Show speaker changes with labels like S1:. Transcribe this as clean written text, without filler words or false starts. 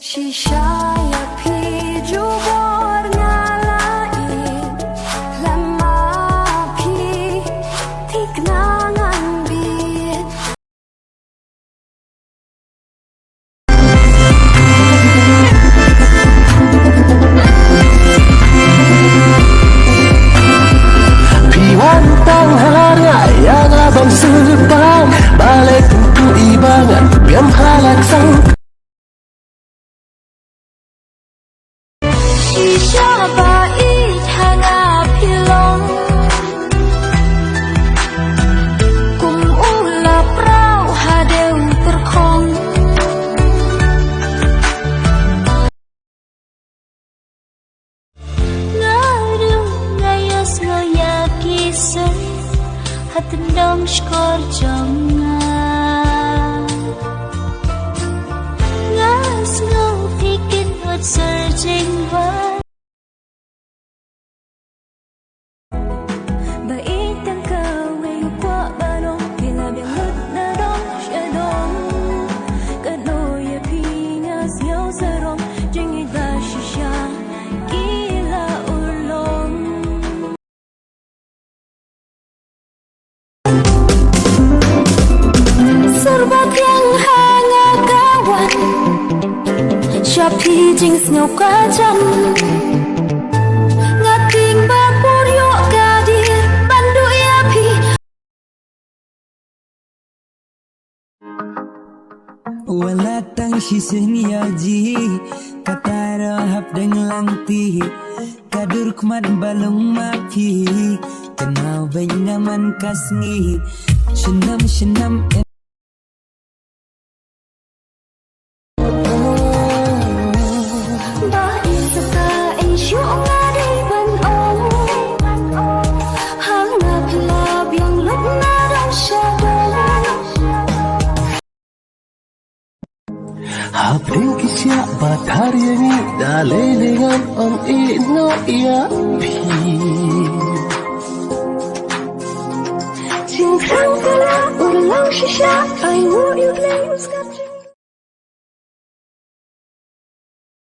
S1: Shisha pi jubor ngalai lama pi tiknangan bit
S2: Piwan tang halarnya yang abang sebang balik untuk ibangan biam halak sang
S1: Shisha bait hanga pilong kum ulap rau hadeu terkong ngadu ngayas ngoyakisen hatendong skor jongan ngas ngopikin what searching serbat yang hangat kawan Shopee jings ngau kacam ngating bapur yuk gadir bandu ya pi
S3: wala tang shishin yaji katara hap deng langti kadur kumat balong mapi kenal benyaman kasni shenam
S2: Hapring kisya batar yangi dalelingan on ino ya pi
S1: Cintrang kala ulang shisha I know you play